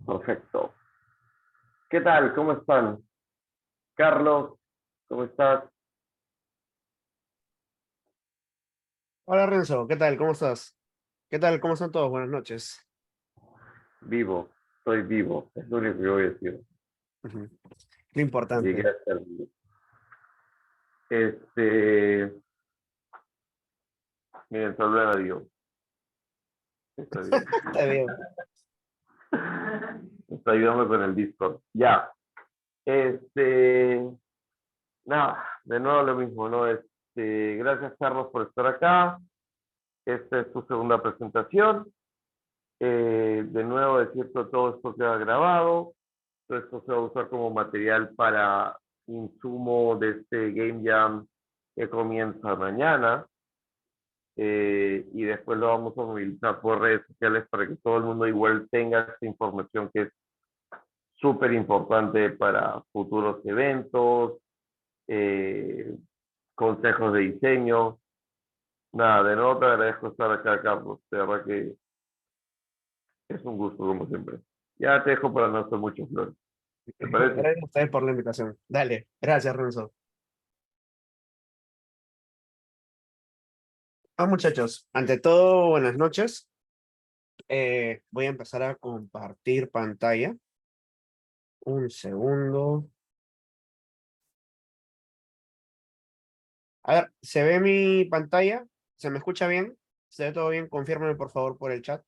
Perfecto. ¿Qué tal? ¿Cómo están? Carlos, ¿cómo estás? Hola Renzo, ¿qué tal? ¿Cómo estás? ¿Qué tal? ¿Cómo están todos? Buenas noches. Vivo, estoy vivo, es lo único que voy a decir. Ujú. Lo Llegué importante. a estar vivo. Este, miren, problema Dios. Está bien. Está bien. Está ayudando con el Discord. Ya. Este, nada, de nuevo lo mismo, ¿no? Gracias Carlos por estar acá. Esta es tu segunda presentación. De nuevo decirte todo esto queda grabado. Esto se va a usar como material para insumo de este Game Jam que comienza mañana. Y después lo vamos a movilizar por redes sociales para que todo el mundo igual tenga esta información que es súper importante para futuros eventos, eh, consejos de diseño. Nada, de nuevo te agradezco estar acá, Carlos. De verdad que es un gusto, como siempre. Ya te dejo para no hacer mucho flores. ¿Te parece? Gracias a ustedes por la invitación. Dale, gracias Renzo. Muchachos, ante todo, buenas noches. Voy a empezar a compartir pantalla. Un segundo. A ver, ¿se ve mi pantalla? ¿Se me escucha bien? ¿Se ve todo bien? Confírmeme por favor por el chat.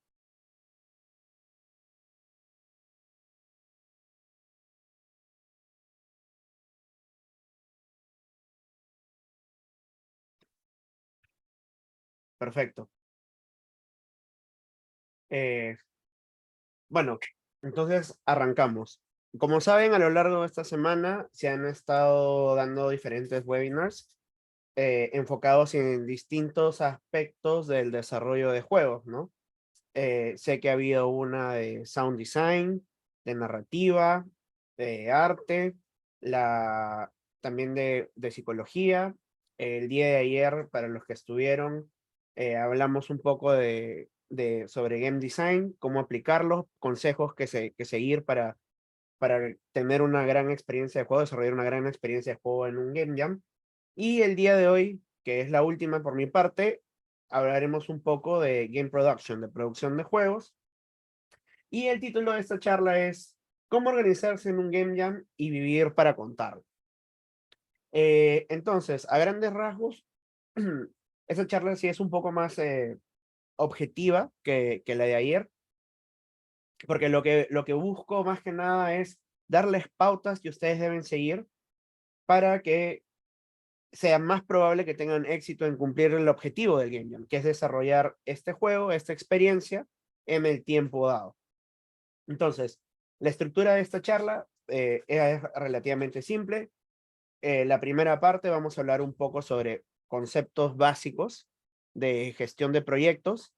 Perfecto. Eh, bueno, entonces arrancamos. Como saben, a lo largo de esta semana se han estado dando diferentes webinars enfocados en distintos aspectos del desarrollo de juegos, ¿no? Sé que ha habido una de sound design, de narrativa, de arte, también de psicología. El día de ayer, para los que estuvieron, hablamos un poco sobre game design, cómo aplicarlo, consejos que seguir para tener una gran experiencia de juego, desarrollar una gran experiencia de juego en un game jam. Y el día de hoy, que es la última por mi parte, hablaremos un poco de game production, de producción de juegos. Y el título de esta charla es ¿Cómo organizarse en un game jam y vivir para contarlo? Entonces, a grandes rasgos, esta charla sí es un poco más objetiva que la de ayer, porque lo que busco más que nada es darles pautas que ustedes deben seguir para que sea más probable que tengan éxito en cumplir el objetivo del Game Jam, que es desarrollar este juego, esta experiencia, en el tiempo dado. Entonces, la estructura de esta charla es relativamente simple. La primera parte vamos a hablar un poco sobre conceptos básicos de gestión de proyectos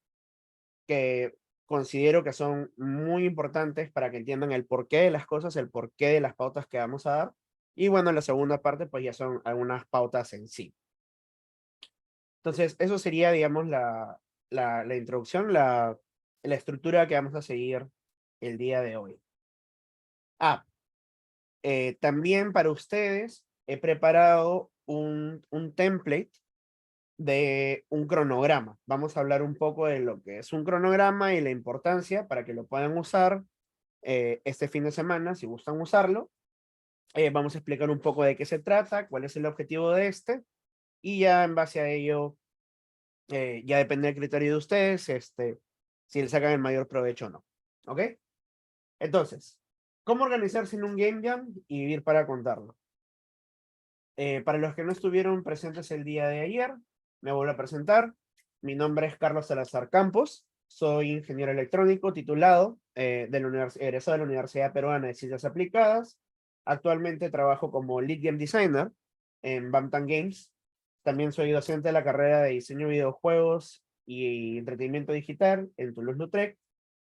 que considero que son muy importantes para que entiendan el porqué de las cosas, el porqué de las pautas que vamos a dar. Y bueno, la segunda parte pues ya son algunas pautas en sí. Entonces, eso sería, digamos, la introducción, la estructura que vamos a seguir el día de hoy. Ah, también para ustedes he preparado un template de un cronograma. Vamos a hablar un poco de lo que es un cronograma y la importancia para que lo puedan usar este fin de semana, si gustan usarlo. Vamos a explicar un poco de qué se trata, cuál es el objetivo de este, y ya en base a ello ya depende del criterio de ustedes, si le sacan el mayor provecho o no. ¿Ok? Entonces, ¿cómo organizarse en un game jam y vivir para contarlo? Para los que no estuvieron presentes el día de ayer, me vuelvo a presentar. Mi nombre es Carlos Salazar Campos. Soy ingeniero electrónico titulado egresado de la Universidad Peruana de Ciencias Aplicadas. Actualmente trabajo como Lead Game Designer en Bantam Games. También soy docente de la carrera de diseño de videojuegos y entretenimiento digital en Toulouse-Lautrec.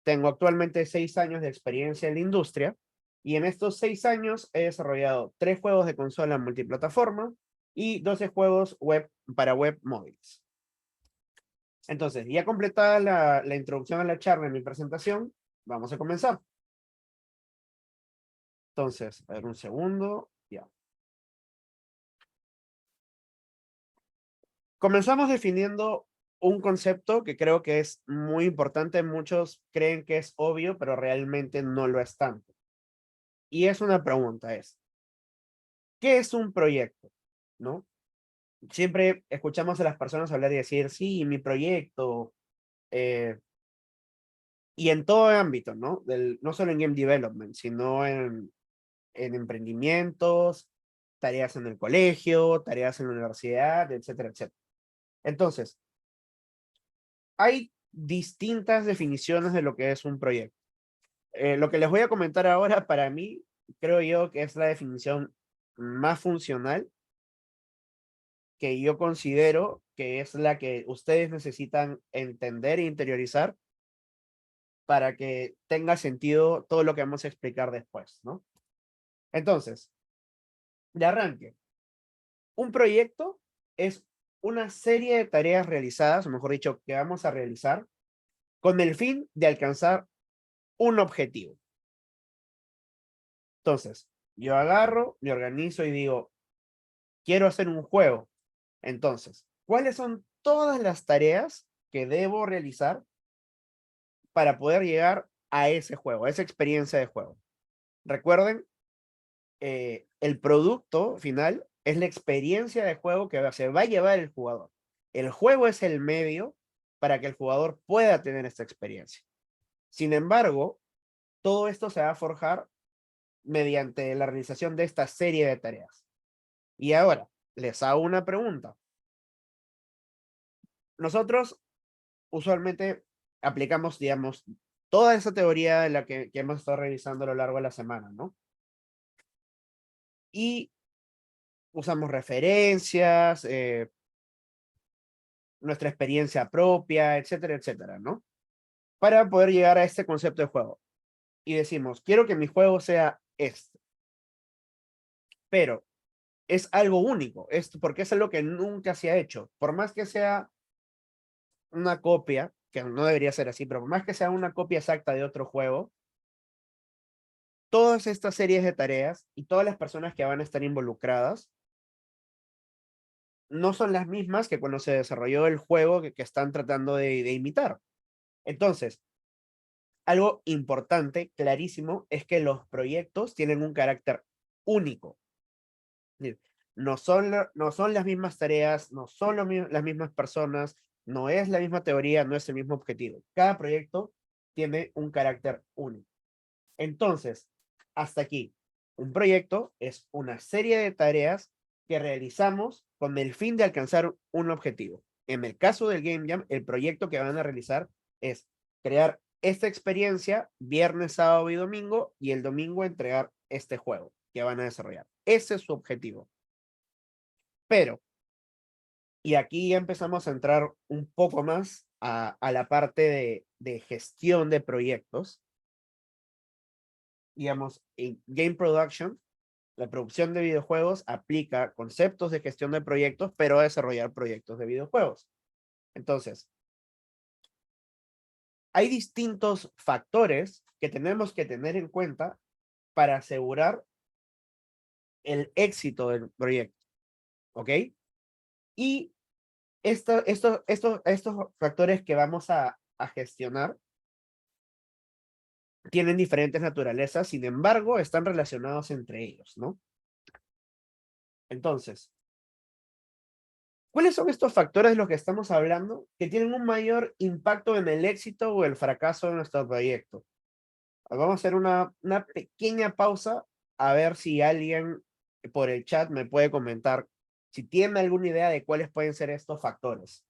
Tengo actualmente 6 años de experiencia en la industria y en estos 6 años he desarrollado 3 juegos de consola multiplataforma y 12 juegos web para web móviles. Entonces, ya completada la introducción a la charla en mi presentación, vamos a comenzar. Entonces, a ver, un segundo. Ya. Comenzamos definiendo un concepto que creo que es muy importante. Muchos creen que es obvio, pero realmente no lo es tanto. Y es una pregunta, ¿qué es un proyecto? ¿No? Siempre escuchamos a las personas hablar y decir, sí, mi proyecto, y en todo ámbito, ¿no? No solo en game development, sino en emprendimientos, tareas en el colegio, tareas en la universidad, etcétera, etcétera. Entonces, hay distintas definiciones de lo que es un proyecto. Lo que les voy a comentar ahora, para mí, creo yo que es la definición más funcional, que yo considero que es la que ustedes necesitan entender e interiorizar para que tenga sentido todo lo que vamos a explicar después, ¿no? Entonces, de arranque, un proyecto es una serie de tareas realizadas, o mejor dicho, que vamos a realizar con el fin de alcanzar un objetivo. Entonces, yo agarro, me organizo y digo, quiero hacer un juego. Entonces, ¿cuáles son todas las tareas que debo realizar para poder llegar a ese juego, a esa experiencia de juego? Recuerden, el producto final es la experiencia de juego que se va a llevar el jugador. El juego es el medio para que el jugador pueda tener esta experiencia. Sin embargo, todo esto se va a forjar mediante la realización de esta serie de tareas. Y ahora, les hago una pregunta. Nosotros usualmente aplicamos, digamos, toda esa teoría de la que hemos estado revisando a lo largo de la semana, ¿no? Y usamos referencias, nuestra experiencia propia, etcétera, etcétera, ¿no? Para poder llegar a este concepto de juego. Y decimos, quiero que mi juego sea este, pero es algo único, porque es algo que nunca se ha hecho. Por más que sea una copia, que no debería ser así, pero por más que sea una copia exacta de otro juego, todas estas series de tareas y todas las personas que van a estar involucradas no son las mismas que cuando se desarrolló el juego que están tratando de imitar. Entonces, algo importante, clarísimo, es que los proyectos tienen un carácter único. No son, no son las mismas tareas, no son las mismas personas, no es la misma teoría, no es el mismo objetivo. Cada proyecto tiene un carácter único. Entonces, hasta aquí, un proyecto es una serie de tareas que realizamos con el fin de alcanzar un objetivo. En el caso del Game Jam, el proyecto que van a realizar es crear esta experiencia viernes, sábado y domingo, y el domingo entregar este juego que van a desarrollar. Ese es su objetivo. Pero, y aquí ya empezamos a entrar un poco más a la parte de gestión de proyectos. Digamos, en Game Production, la producción de videojuegos aplica conceptos de gestión de proyectos, pero a desarrollar proyectos de videojuegos. Entonces, hay distintos factores que tenemos que tener en cuenta para asegurar el éxito del proyecto, ¿ok? Y estos factores que vamos a gestionar tienen diferentes naturalezas, sin embargo, están relacionados entre ellos, ¿no? Entonces, ¿cuáles son estos factores de los que estamos hablando que tienen un mayor impacto en el éxito o el fracaso de nuestro proyecto? Vamos a hacer una pequeña pausa a ver si alguien por el chat me puede comentar si tiene alguna idea de cuáles pueden ser estos factores.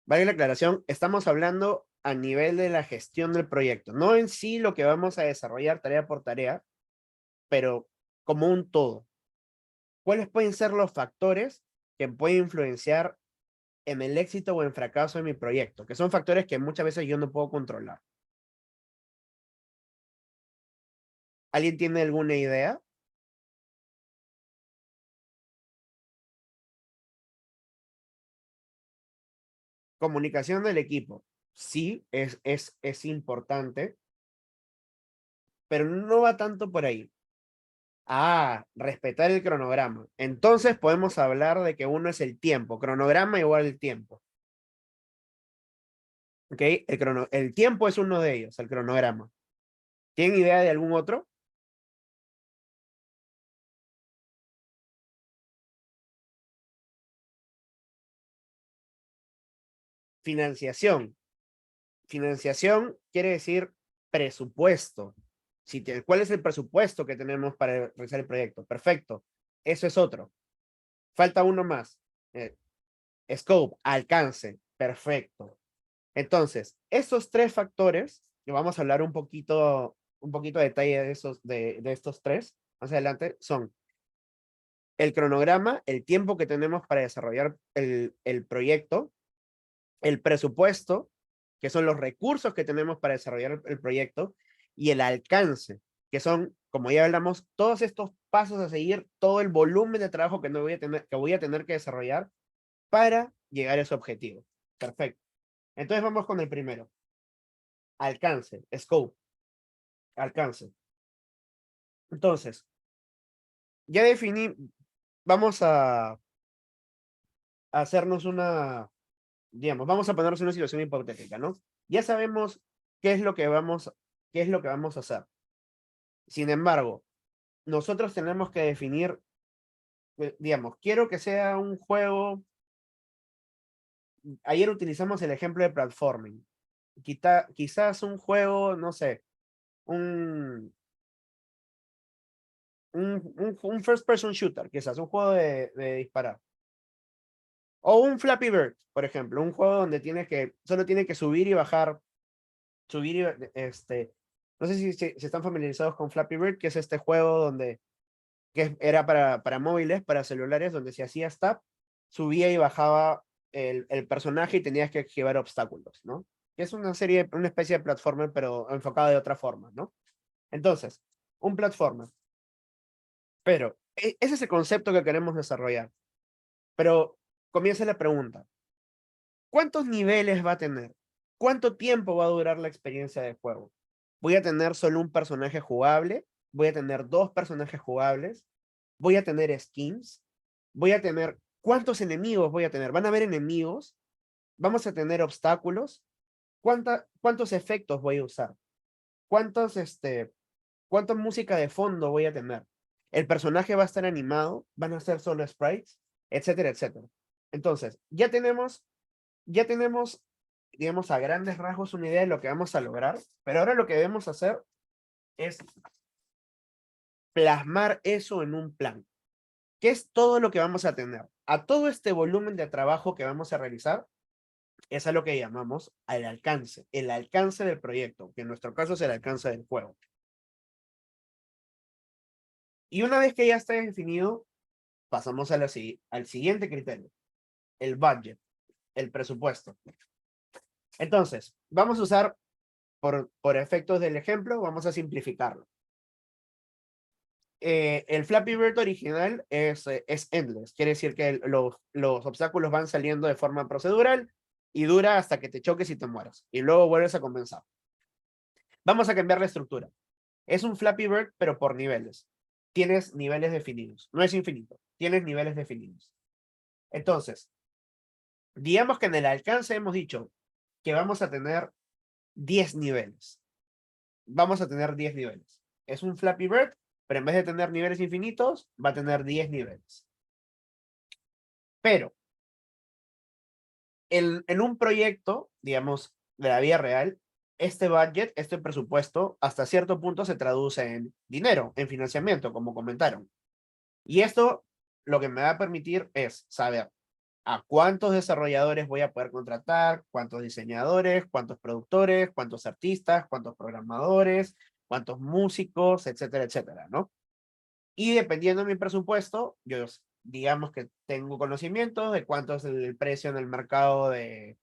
Vale la aclaración, estamos hablando a nivel de la gestión del proyecto, no en sí lo que vamos a desarrollar tarea por tarea, pero como un todo. ¿Cuáles pueden ser los factores que pueden influenciar en el éxito o en fracaso de mi proyecto? Que son factores que muchas veces yo no puedo controlar. ¿Alguien tiene alguna idea? Comunicación del equipo. Sí, es importante, pero no va tanto por ahí. Ah, respetar el cronograma. Entonces podemos hablar de que uno es el tiempo. Cronograma igual el tiempo. ¿Ok? El tiempo es uno de ellos, el cronograma. ¿Tienen idea de algún otro? Financiación. Financiación quiere decir presupuesto. ¿Cuál es el presupuesto que tenemos para realizar el proyecto? Perfecto. Eso es otro. Falta uno más. Eh, Scope, alcance. Perfecto. Entonces, esos tres factores, que vamos a hablar un poquito de detalle de estos tres más adelante, son el cronograma, el tiempo que tenemos para desarrollar el proyecto, el presupuesto, que son los recursos que tenemos para desarrollar el proyecto, y el alcance, que son, como ya hablamos, todos estos pasos a seguir, todo el volumen de trabajo que voy a tener que desarrollar para llegar a ese objetivo. Perfecto. Entonces vamos con el primero. Alcance, scope, alcance. Entonces, ya definí, vamos a hacernos digamos, vamos a ponernos en una situación hipotética, ¿no? Ya sabemos qué es lo que qué es lo que vamos a hacer. Sin embargo, nosotros tenemos que definir, digamos, quiero que sea un juego. Ayer utilizamos el ejemplo de platforming. Quizás un juego, no sé, un, un first person shooter, quizás un juego de disparar. O un Flappy Bird, por ejemplo, un juego donde solo tiene que subir y bajar, subir y, no sé si están familiarizados con Flappy Bird, que es este juego que era para móviles, para celulares, donde si hacías tap, subía y bajaba el personaje y tenías que esquivar obstáculos, ¿no? Que es una especie de platformer, pero enfocada de otra forma, ¿no? Entonces, un platformer. Pero ese es el concepto que queremos desarrollar. Pero comienza la pregunta. ¿Cuántos niveles va a tener? ¿Cuánto tiempo va a durar la experiencia de juego? ¿Voy a tener solo un personaje jugable? ¿Voy a tener dos personajes jugables? ¿Voy a tener skins? ¿Voy a tener cuántos enemigos voy a tener? ¿Van a haber enemigos? ¿Vamos a tener obstáculos? ¿Cuántos efectos voy a usar? ¿Cuánta música de fondo voy a tener? ¿El personaje va a estar animado? ¿Van a ser solo sprites? Etcétera, etcétera. Entonces, ya tenemos, digamos, a grandes rasgos una idea de lo que vamos a lograr, pero ahora lo que debemos hacer es plasmar eso en un plan. ¿Qué es todo lo que vamos a tener? A todo este volumen de trabajo que vamos a realizar, es a lo que llamamos el alcance del proyecto, que en nuestro caso es el alcance del juego. Y una vez que ya esté definido, pasamos al siguiente criterio, el budget, el presupuesto. Entonces, vamos a usar, por efectos del ejemplo, vamos a simplificarlo. El Flappy Bird original es endless, quiere decir que los obstáculos van saliendo de forma procedural y dura hasta que te choques y te mueras, y luego vuelves a comenzar. Vamos a cambiar la estructura. Es un Flappy Bird, pero por niveles. Tienes niveles definidos, no es infinito, tienes niveles definidos. Entonces, digamos que en el alcance hemos dicho que vamos a tener 10 niveles. Vamos a tener 10 niveles. Es un Flappy Bird, pero en vez de tener niveles infinitos, va a tener 10 niveles. Pero, en un proyecto, digamos, de la vida real, este budget, este presupuesto, hasta cierto punto se traduce en dinero, en financiamiento, como comentaron. Y esto lo que me va a permitir es saber a cuántos desarrolladores voy a poder contratar, cuántos diseñadores, cuántos productores, cuántos artistas, cuántos programadores, cuántos músicos, etcétera, etcétera, ¿no? Y dependiendo de mi presupuesto, yo digamos que tengo conocimiento de cuánto es el precio en el mercado de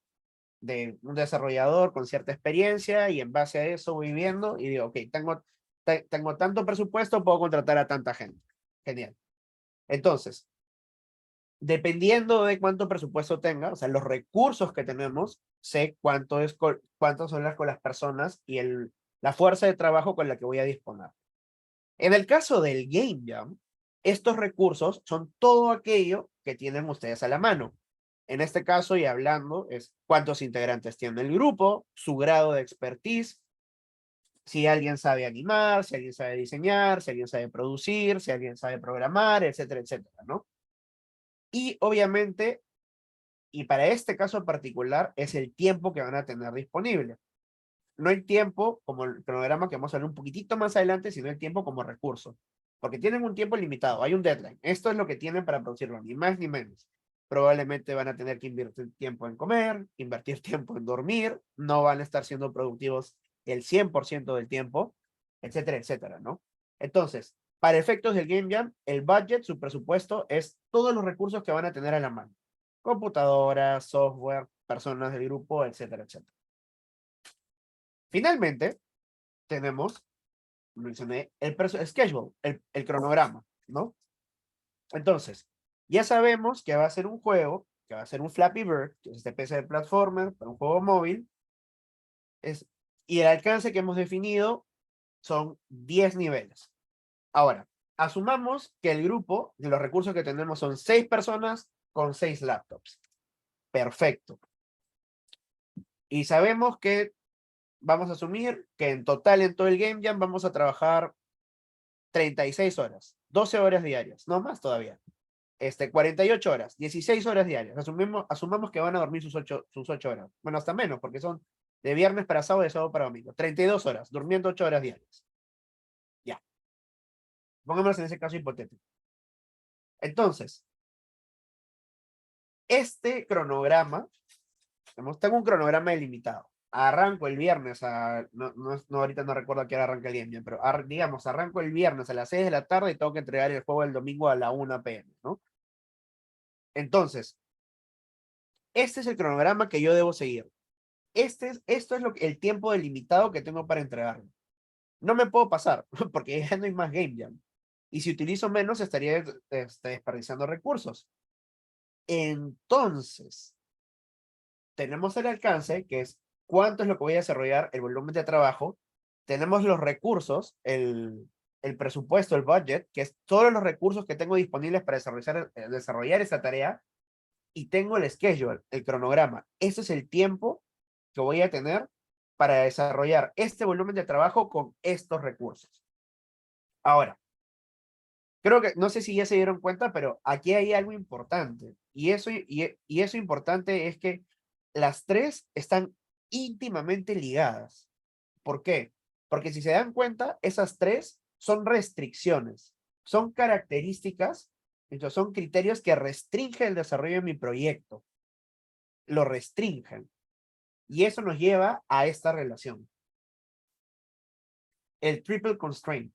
un desarrollador con cierta experiencia y en base a eso voy viendo y digo, ok, tengo tanto presupuesto, puedo contratar a tanta gente. Genial. Entonces, dependiendo de cuánto presupuesto tenga, o sea, los recursos que tenemos, sé cuántos son con las personas y la fuerza de trabajo con la que voy a disponer. En el caso del Game Jam, estos recursos son todo aquello que tienen ustedes a la mano. En este caso, y hablando, es cuántos integrantes tiene el grupo, su grado de expertise, si alguien sabe animar, si alguien sabe diseñar, si alguien sabe producir, si alguien sabe programar, etcétera, etcétera, ¿no? Y obviamente, y para este caso particular, es el tiempo que van a tener disponible. No el tiempo como el cronograma que vamos a ver un poquitito más adelante, sino el tiempo como recurso. Porque tienen un tiempo limitado, hay un deadline. Esto es lo que tienen para producirlo, ni más ni menos. Probablemente van a tener que invertir tiempo en comer, invertir tiempo en dormir, no van a estar siendo productivos el 100% del tiempo, etcétera, etcétera, ¿no? Entonces, para efectos del Game Jam, el budget, su presupuesto, es todos los recursos que van a tener a la mano. Computadoras, software, personas del grupo, etcétera, etcétera. Finalmente, tenemos, mencioné, el schedule, el cronograma, ¿no? Entonces, ya sabemos que va a ser un juego, que va a ser un Flappy Bird, que es este PC de platformer, para un juego móvil, y el alcance que hemos definido son 10 niveles. Ahora, asumamos que el grupo de los recursos que tenemos son 6 personas con 6 laptops. Perfecto. Y sabemos que vamos a asumir que en total en todo el Game Jam vamos a trabajar 36 horas, 12 horas diarias, no más todavía. 48 horas, 16 horas diarias. Asumamos que van a dormir sus ocho horas. Bueno, hasta menos, porque son de viernes para sábado y de sábado para domingo. 32 horas, durmiendo 8 horas diarias. Ya. Pongámonos en ese caso hipotético. Entonces, este cronograma, tengo un cronograma delimitado. Arranco el viernes ahorita no recuerdo a qué hora arranca el día, pero digamos, arranco el viernes a las 6 de la tarde y tengo que entregar el juego el domingo a la 1 p.m., ¿no? Entonces, este es el cronograma que yo debo seguir. Esto es el tiempo delimitado que tengo para entregarlo. No me puedo pasar, porque ya no hay más Game Jam. Y si utilizo menos, estaría desperdiciando recursos. Entonces, tenemos el alcance, que es cuánto es lo que voy a desarrollar, el volumen de trabajo. Tenemos los recursos, el presupuesto, el budget, que es todos los recursos que tengo disponibles para desarrollar esa tarea. Y tengo el schedule, el cronograma. Ese es el tiempo que voy a tener para desarrollar este volumen de trabajo con estos recursos. Ahora, creo que, no sé si ya se dieron cuenta, pero aquí hay algo importante. Y eso importante es que las tres están íntimamente ligadas. ¿Por qué? Porque si se dan cuenta, esas tres son restricciones, son características, entonces son criterios que restringen el desarrollo de mi proyecto, lo restringen. Y eso nos lleva a esta relación. El triple constraint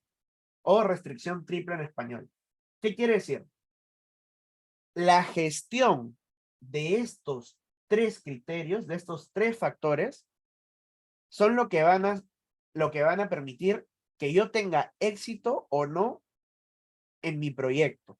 o restricción triple en español. ¿Qué quiere decir? La gestión de estos tres criterios, de estos tres factores, son lo que van a permitir que yo tenga éxito o no en mi proyecto.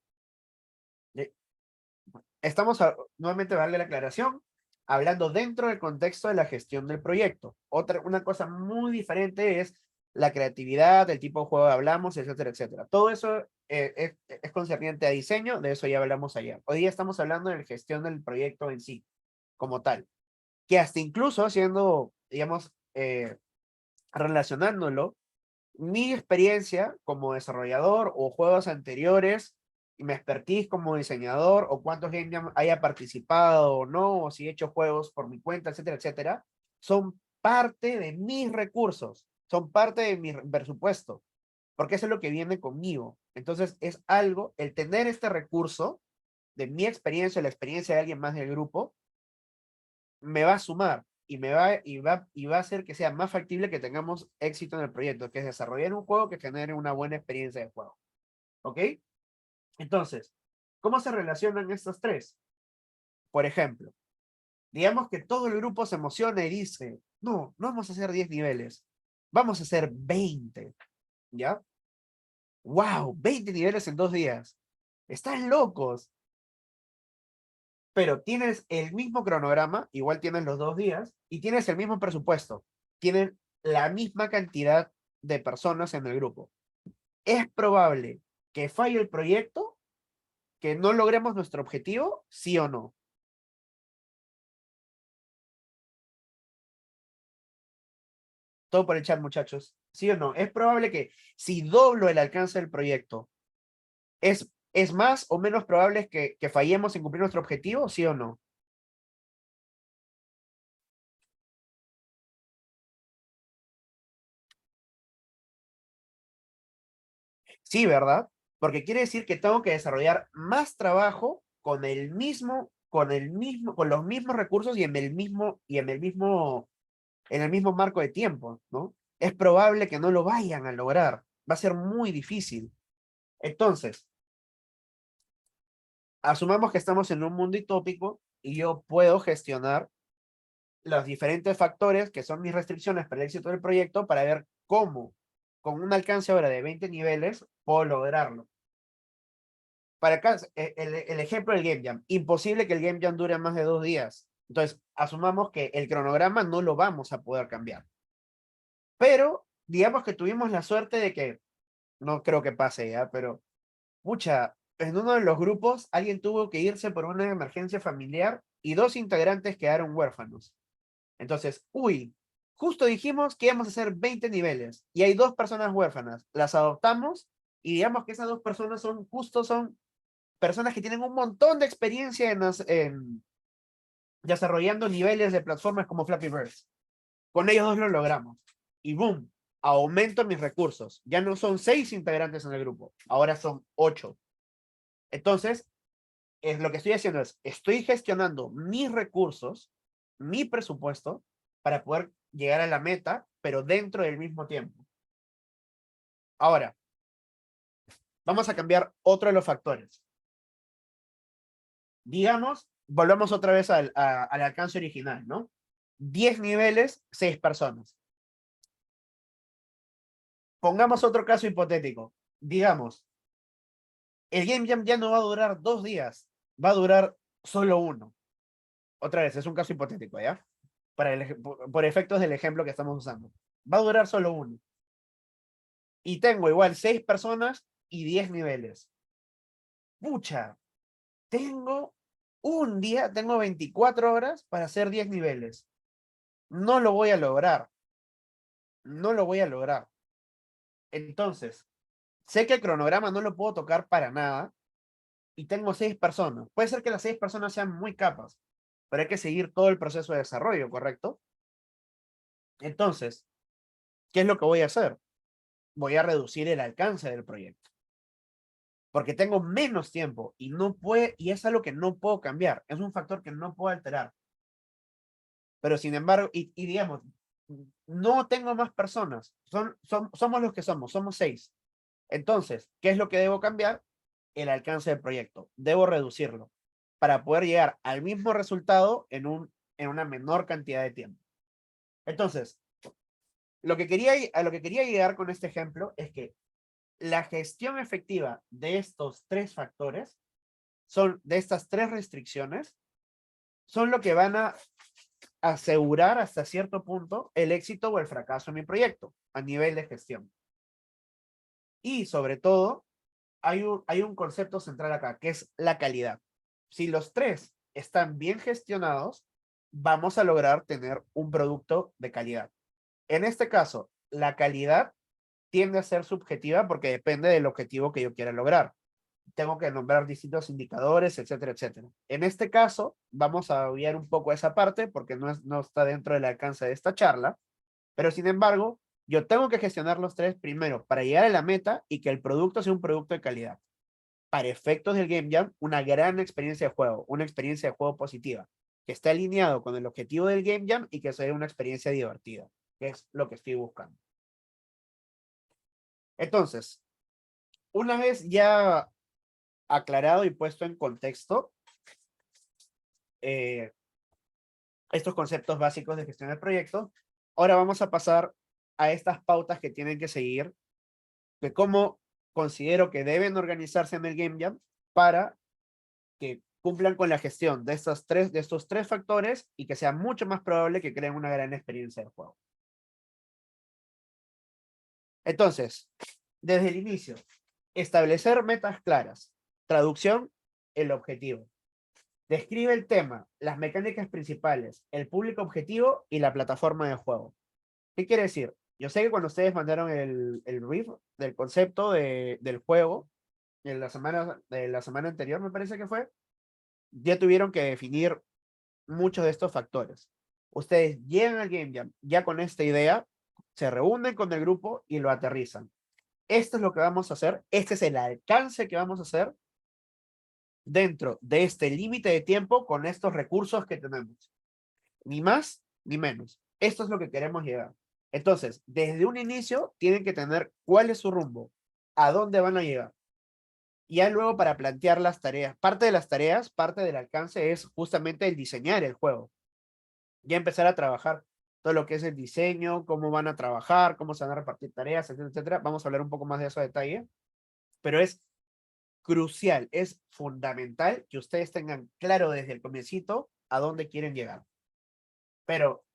Nuevamente, darle la aclaración, hablando dentro del contexto de la gestión del proyecto. Una cosa muy diferente es la creatividad, el tipo de juego que hablamos, etcétera, etcétera. Todo eso es concerniente a diseño, de eso ya hablamos ayer. Hoy día estamos hablando de la gestión del proyecto en sí, como tal. Que hasta incluso haciendo, digamos, relacionándolo, mi experiencia como desarrollador o juegos anteriores y mi expertise como diseñador o cuántos game jam haya participado o no, o si he hecho juegos por mi cuenta, etcétera, etcétera, son parte de mis recursos, son parte de mi presupuesto, porque eso es lo que viene conmigo. Entonces es algo, el tener este recurso de mi experiencia, la experiencia de alguien más del grupo, me va a sumar y va a hacer que sea más factible que tengamos éxito en el proyecto, que es desarrollar un juego que genere una buena experiencia de juego. ¿Ok? Entonces, ¿cómo se relacionan estos tres? Por ejemplo, digamos que todo el grupo se emociona y dice, no, no vamos a hacer 10 niveles, vamos a hacer 20, ¿ya? ¡Wow! 20 niveles en 2 días. Están locos. pero tienes el mismo cronograma, igual tienes los 2 días, y tienes el mismo presupuesto. Tienen la misma cantidad de personas en el grupo. ¿Es probable que falle el proyecto? ¿Que no logremos nuestro objetivo? ¿Sí o no? Todo por el chat, muchachos. ¿Sí o no? ¿Es probable que si doblo el alcance del proyecto, es más o menos probable que fallemos en cumplir nuestro objetivo? ¿Sí o no? Sí, ¿verdad? Porque quiere decir que tengo que desarrollar más trabajo con los mismos recursos y en el mismo marco de tiempo, ¿no? Es probable que no lo vayan a lograr. Va a ser muy difícil. Entonces, asumamos que estamos en un mundo utópico y yo puedo gestionar los diferentes factores que son mis restricciones para el éxito del proyecto para ver cómo, con un alcance ahora de 20 niveles, puedo lograrlo. Para acá, el ejemplo del Game Jam. Imposible que el Game Jam dure más de 2 días. Entonces, asumamos que el cronograma no lo vamos a poder cambiar. Pero, digamos que tuvimos la suerte de que, no creo que pase ya, pero, pucha, en uno de los grupos alguien tuvo que irse por una emergencia familiar y 2 integrantes quedaron huérfanos. Entonces, uy, justo dijimos que íbamos a hacer 20 niveles y hay 2 personas huérfanas. Las adoptamos y digamos que esas 2 personas son personas que tienen un montón de experiencia en desarrollando niveles de plataformas como Flappy Bird. Con ellos 2 lo logramos. Y boom, aumento mis recursos. Ya no son 6 integrantes en el grupo, ahora son 8. Entonces, lo que estoy haciendo es, estoy gestionando mis recursos, mi presupuesto, para poder llegar a la meta, pero dentro del mismo tiempo. Ahora, vamos a cambiar otro de los factores. Digamos, volvamos otra vez al alcance original, ¿no? 10 niveles, 6 personas. Pongamos otro caso hipotético. Digamos, el Game Jam ya no va a durar 2 días, va a durar solo uno. Otra vez, es un caso hipotético, ¿ya? Por efectos del ejemplo que estamos usando. Va a durar solo uno. Y tengo igual 6 personas y 10 niveles. Pucha, tengo un día, tengo 24 horas para hacer 10 niveles. No lo voy a lograr. No lo voy a lograr. Entonces, sé que el cronograma no lo puedo tocar para nada y tengo 6 personas. Puede ser que las 6 personas sean muy capas, pero hay que seguir todo el proceso de desarrollo, ¿correcto? Entonces, ¿qué es lo que voy a hacer? Voy a reducir el alcance del proyecto, porque tengo menos tiempo y es algo que no puedo cambiar, es un factor que no puedo alterar. Pero sin embargo, y digamos, no tengo más personas, somos los que somos 6. Entonces, ¿qué es lo que debo cambiar? El alcance del proyecto. Debo reducirlo para poder llegar al mismo resultado en una menor cantidad de tiempo. Entonces, a lo que quería llegar con este ejemplo es que la gestión efectiva de estos 3 factores, de estas 3 restricciones, son lo que van a asegurar hasta cierto punto el éxito o el fracaso en mi proyecto a nivel de gestión. Y sobre todo, hay un concepto central acá, que es la calidad. Si los 3 están bien gestionados, vamos a lograr tener un producto de calidad. En este caso, la calidad tiende a ser subjetiva porque depende del objetivo que yo quiera lograr. Tengo que nombrar distintos indicadores, etcétera, etcétera. En este caso, vamos a obviar un poco esa parte porque no está dentro del alcance de esta charla, pero sin embargo, yo tengo que gestionar los 3 primero para llegar a la meta y que el producto sea un producto de calidad. Para efectos del Game Jam, una gran experiencia de juego, una experiencia de juego positiva, que esté alineado con el objetivo del Game Jam y que sea una experiencia divertida, que es lo que estoy buscando. Entonces, una vez ya aclarado y puesto en contexto estos conceptos básicos de gestión del proyecto, ahora vamos a pasar a estas pautas que tienen que seguir, de cómo considero que deben organizarse en el Game Jam para que cumplan con la gestión de estos tres factores y que sea mucho más probable que creen una gran experiencia de juego. Entonces, desde el inicio, establecer metas claras. Traducción, el objetivo. Describe el tema, las mecánicas principales, el público objetivo y la plataforma de juego. ¿Qué quiere decir? Yo sé que cuando ustedes mandaron el brief del concepto del juego, de la semana anterior, me parece que fue, ya tuvieron que definir muchos de estos factores. Ustedes llegan al Game Jam ya con esta idea, se reúnen con el grupo y lo aterrizan. Esto es lo que vamos a hacer, este es el alcance que vamos a hacer dentro de este límite de tiempo con estos recursos que tenemos. Ni más ni menos. Esto es lo que queremos llegar. Entonces, desde un inicio tienen que tener cuál es su rumbo, a dónde van a llegar. Y ya luego para plantear las tareas. Parte de las tareas, parte del alcance es justamente el diseñar el juego. Ya empezar a trabajar todo lo que es el diseño, cómo van a trabajar, cómo se van a repartir tareas, etcétera, etcétera. Vamos a hablar un poco más de eso a detalle. Pero es crucial, es fundamental que ustedes tengan claro desde el comiencito a dónde quieren llegar. Pero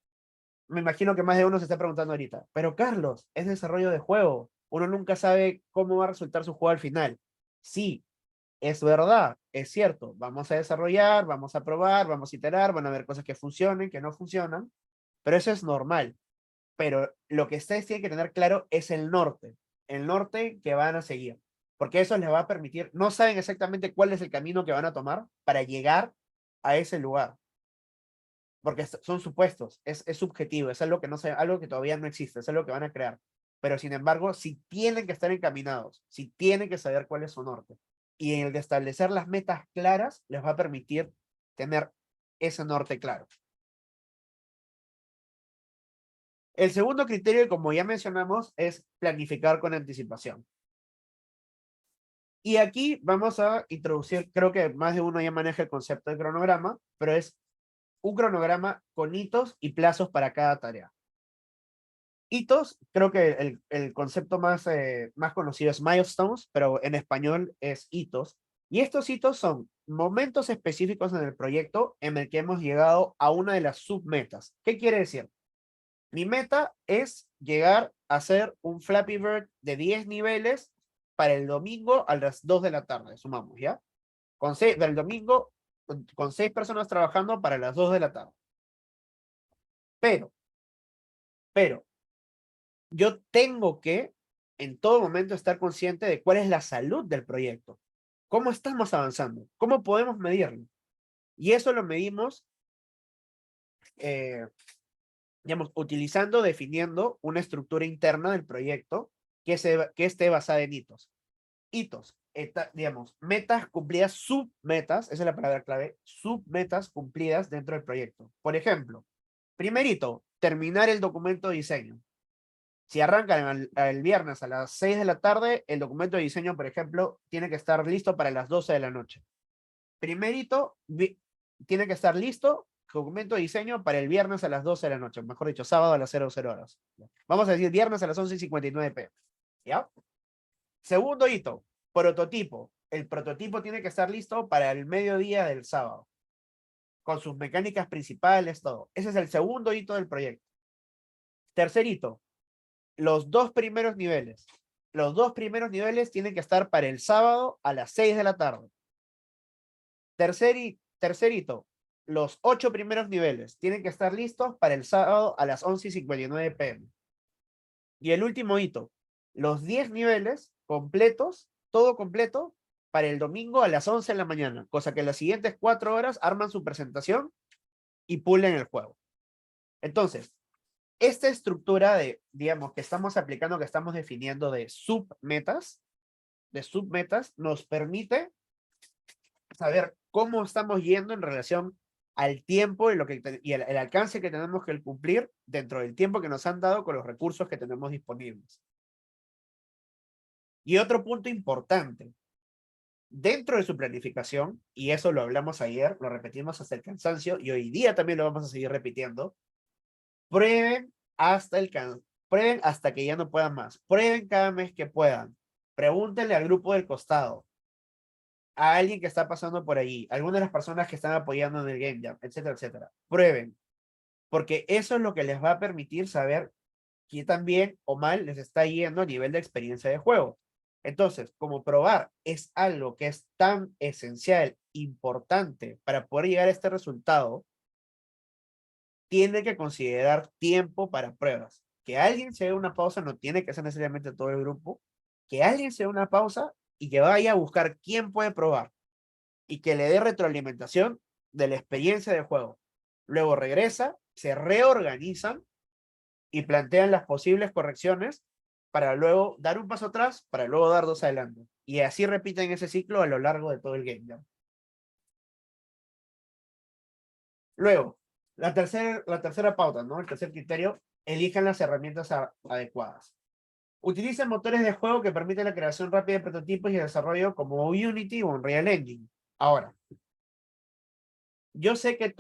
me imagino que más de uno se está preguntando ahorita, pero Carlos, es desarrollo de juego. Uno nunca sabe cómo va a resultar su juego al final. Sí, es verdad, es cierto. Vamos a desarrollar, vamos a probar, vamos a iterar, van a haber cosas que funcionen, que no funcionan, pero eso es normal. Pero lo que ustedes tienen que tener claro es el norte que van a seguir, porque eso les va a permitir, no saben exactamente cuál es el camino que van a tomar para llegar a ese lugar, porque son supuestos, es subjetivo, es algo que no sé, algo que todavía no existe, es algo que van a crear. Pero sin embargo, si tienen que estar encaminados, si tienen que saber cuál es su norte, y en el de establecer las metas claras, les va a permitir tener ese norte claro. El segundo criterio, como ya mencionamos, es planificar con anticipación. Y aquí vamos a introducir, creo que más de uno ya maneja el concepto de cronograma, pero es un cronograma con hitos y plazos para cada tarea. Hitos, creo que el concepto más conocido es milestones, pero en español es hitos. Y estos hitos son momentos específicos en el proyecto en el que hemos llegado a una de las submetas. ¿Qué quiere decir? Mi meta es llegar a hacer un Flappy Bird de 10 niveles para el domingo a las 2 de la tarde, sumamos, ¿ya? Del domingo, con 6 personas trabajando para las 2 de la tarde. Pero, yo tengo que en todo momento estar consciente de cuál es la salud del proyecto. ¿Cómo estamos avanzando? ¿Cómo podemos medirlo? Y eso lo medimos, digamos, definiendo una estructura interna del proyecto que esté basada en hitos. Hitos, digamos, metas cumplidas, submetas, esa es la palabra clave, submetas cumplidas dentro del proyecto. Por ejemplo, primer hito, terminar el documento de diseño. Si arrancan el viernes a las 6 de la tarde, el documento de diseño, por ejemplo, tiene que estar listo para las 12 de la noche. Primer hito, tiene que estar listo documento de diseño para el viernes a las 12 de la noche, mejor dicho, sábado a las 00 horas. Vamos a decir viernes a las 11:59 p.m. ¿Ya? Segundo hito, prototipo. El prototipo tiene que estar listo para el mediodía del sábado, con sus mecánicas principales, todo. Ese es el segundo hito del proyecto. Tercer hito, los dos primeros niveles. Los dos primeros niveles tienen que estar para el sábado a las 6 de la tarde. Tercer hito, los 8 primeros niveles tienen que estar listos para el sábado a las 11:59 p.m. Y el último hito, los 10 niveles completos, todo completo, para el domingo a las 11 de la mañana, cosa que las siguientes 4 horas arman su presentación y pulen el juego. Entonces, esta estructura digamos, que estamos aplicando, que estamos definiendo de submetas, nos permite saber cómo estamos yendo en relación al tiempo y el alcance que tenemos que cumplir dentro del tiempo que nos han dado con los recursos que tenemos disponibles. Y otro punto importante, dentro de su planificación, y eso lo hablamos ayer, lo repetimos hasta el cansancio, y hoy día también lo vamos a seguir repitiendo, prueben hasta que ya no puedan más. Prueben cada mes que puedan. Pregúntenle al grupo del costado. a alguien que está pasando por allí, algunas de las personas que están apoyando en el Game Jam, etcétera, etcétera. Prueben, porque eso es lo que les va a permitir saber qué tan bien o mal les está yendo a nivel de experiencia de juego. Entonces, como probar es algo que es tan esencial, importante para poder llegar a este resultado, tiene que considerar tiempo para pruebas. Que alguien se dé una pausa no tiene que ser necesariamente todo el grupo. Que alguien se dé una pausa y que vaya a buscar quién puede probar y que le dé retroalimentación de la experiencia de juego. Luego regresa, se reorganizan y plantean las posibles correcciones para luego dar un paso atrás, para luego dar dos adelante. Y así repiten ese ciclo a lo largo de todo el game jam. Luego, la tercera pauta, ¿no? El tercer criterio, elijan las herramientas adecuadas. Utilicen motores de juego que permiten la creación rápida de prototipos y el desarrollo como Unity o Unreal Engine. Ahora, yo sé que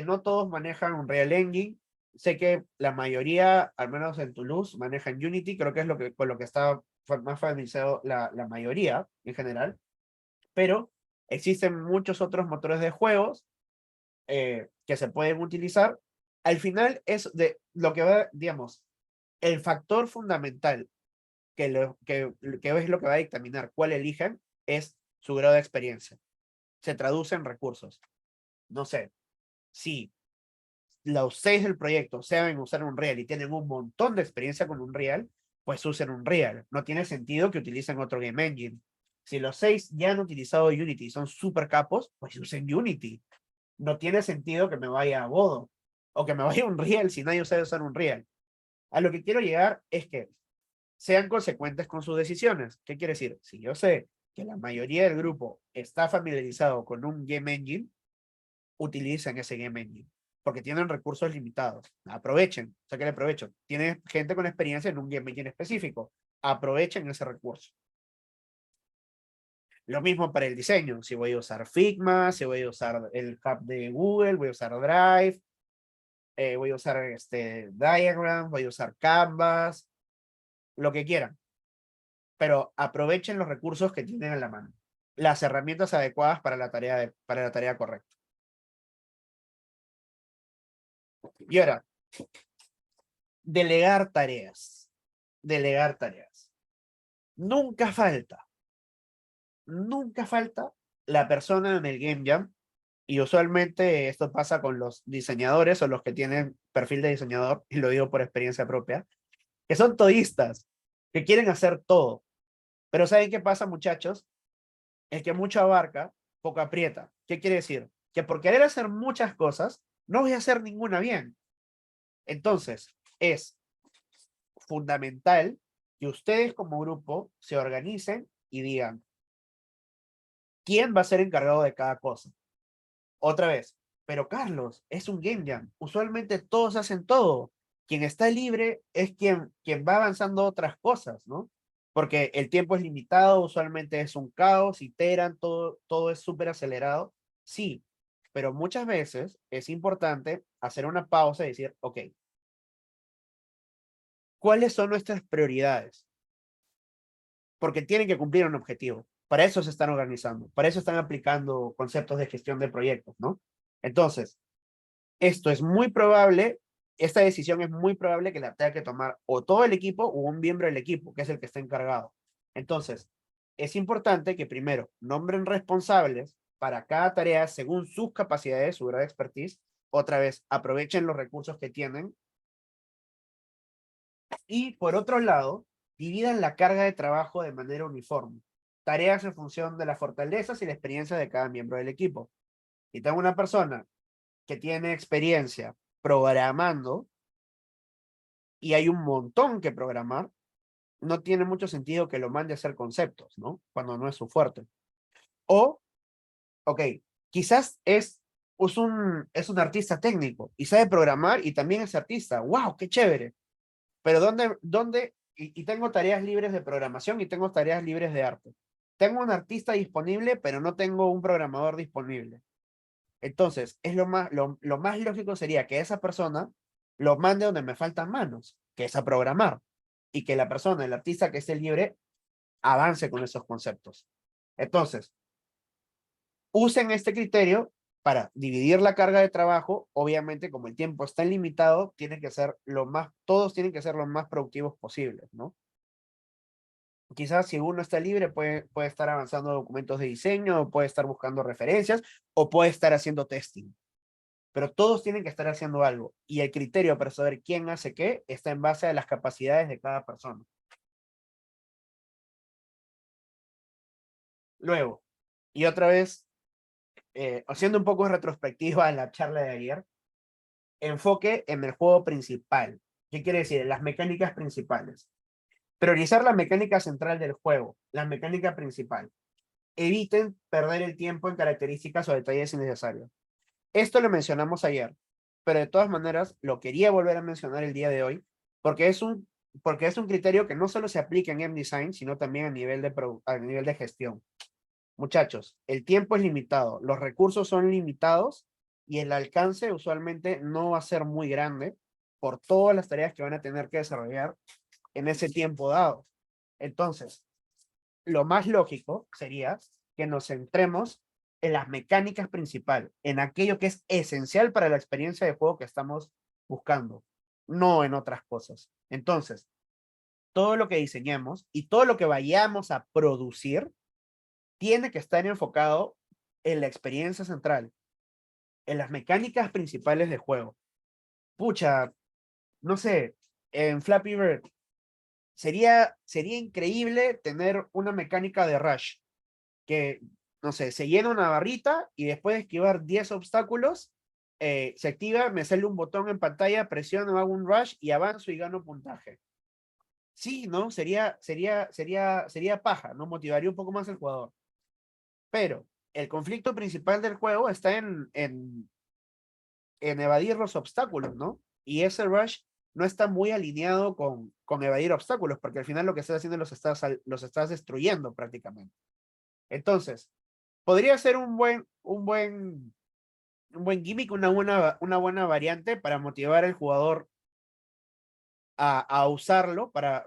no todos manejan Unreal Engine. Sé que la mayoría, al menos en Toulouse, manejan Unity. Creo que es con lo que está más familiarizado la mayoría en general. Pero existen muchos otros motores de juegos que se pueden utilizar. Al final es de lo que va, digamos, el factor fundamental que es lo que va a dictaminar cuál eligen es su grado de experiencia. Se traduce en recursos. No sé, si los 6 del proyecto saben usar Unreal y tienen un montón de experiencia con Unreal, pues usen Unreal. No tiene sentido que utilicen otro Game Engine. Si los 6 ya han utilizado Unity y son súper capos, pues usen Unity. No tiene sentido que me vaya a Godot o que me vaya a Unreal si nadie sabe usar Unreal. A lo que quiero llegar es que sean consecuentes con sus decisiones. ¿Qué quiere decir? Si yo sé que la mayoría del grupo está familiarizado con un Game Engine, utilicen ese Game Engine, porque tienen recursos limitados. Aprovechen, saquen el provecho. Tienen gente con experiencia en un Game Engine específico. Aprovechen ese recurso. Lo mismo para el diseño. Si voy a usar Figma, si voy a usar el hub de Google, voy a usar Drive, voy a usar Diagram, voy a usar Canvas, lo que quieran. Pero aprovechen los recursos que tienen a la mano. Las herramientas adecuadas para para la tarea correcta. Y ahora, delegar tareas. Delegar tareas. Nunca falta, nunca falta la persona en el Game Jam, y usualmente esto pasa con los diseñadores o los que tienen perfil de diseñador, y lo digo por experiencia propia, que son todistas, que quieren hacer todo. Pero ¿saben qué pasa, muchachos? El que mucho abarca, poco aprieta. ¿Qué quiere decir? Que por querer hacer muchas cosas, no voy a hacer ninguna bien. Entonces, es fundamental que ustedes como grupo se organicen y digan, ¿quién va a ser encargado de cada cosa? Otra vez, pero Carlos, es un game jam. Usualmente todos hacen todo. Quien está libre es quien va avanzando otras cosas, ¿no? Porque el tiempo es limitado, usualmente es un caos, iteran, todo es súper acelerado. Sí, pero muchas veces es importante hacer una pausa y decir, ok, ¿cuáles son nuestras prioridades? Porque tienen que cumplir un objetivo. Para eso se están organizando, para eso están aplicando conceptos de gestión de proyectos, ¿no? Entonces, esto es muy probable, esta decisión es muy probable que la tenga que tomar o todo el equipo o un miembro del equipo, que es el que está encargado. Entonces, es importante que primero nombren responsables para cada tarea según sus capacidades, su grado de expertise. Otra vez, aprovechen los recursos que tienen. Y por otro lado, dividan la carga de trabajo de manera uniforme. Tareas en función de las fortalezas y la experiencia de cada miembro del equipo. Si tengo una persona que tiene experiencia programando y hay un montón que programar, no tiene mucho sentido que lo mande a hacer conceptos, ¿no? Cuando no es su fuerte. O, ok, quizás es un artista técnico y sabe programar y también es artista. ¡Wow! ¡Qué chévere! Pero y tengo tareas libres de programación y tengo tareas libres de arte. Tengo un artista disponible, pero no tengo un programador disponible. Entonces, lo más lógico sería que esa persona lo mande donde me faltan manos, que es a programar, y que la persona, el artista que esté libre, avance con esos conceptos. Entonces, Usen este criterio para dividir la carga de trabajo. Obviamente, como el tiempo está limitado, todos tienen que ser lo más productivos posibles, ¿no? Quizás si uno está libre puede estar avanzando documentos de diseño, o puede estar buscando referencias, o puede estar haciendo testing. Pero todos tienen que estar haciendo algo. Y el criterio para saber quién hace qué está en base a las capacidades de cada persona. Luego, y otra vez, haciendo un poco retrospectiva a la charla de ayer, enfoque en el juego principal. ¿Qué quiere decir? En las mecánicas principales. Priorizar la mecánica central del juego, la mecánica principal. Eviten perder el tiempo en características o detalles innecesarios. Esto lo mencionamos ayer, pero de todas maneras lo quería volver a mencionar el día de hoy, porque porque es un criterio que no solo se aplica en game design, sino también a nivel de gestión. Muchachos, el tiempo es limitado, los recursos son limitados y el alcance usualmente no va a ser muy grande por todas las tareas que van a tener que desarrollar en ese tiempo dado. Entonces, lo más lógico sería que nos centremos en las mecánicas principales, en aquello que es esencial para la experiencia de juego que estamos buscando, no en otras cosas. Entonces, todo lo que diseñemos y todo lo que vayamos a producir tiene que estar enfocado en la experiencia central, en las mecánicas principales de juego. Pucha, no sé, en Flappy Bird sería increíble tener una mecánica de rush que, no sé, se llena una barrita y después de esquivar 10 obstáculos, se activa, me sale un botón en pantalla, presiono, hago un rush y avanzo y gano puntaje. Sí, ¿no? Sería paja, ¿no? Motivaría un poco más al jugador. Pero el conflicto principal del juego está en evadir los obstáculos, ¿no? Y ese rush no está muy alineado con evadir obstáculos, porque al final lo que estás haciendo los estás destruyendo prácticamente. Entonces, podría ser un buen gimmick, una buena variante para motivar al jugador a usarlo, para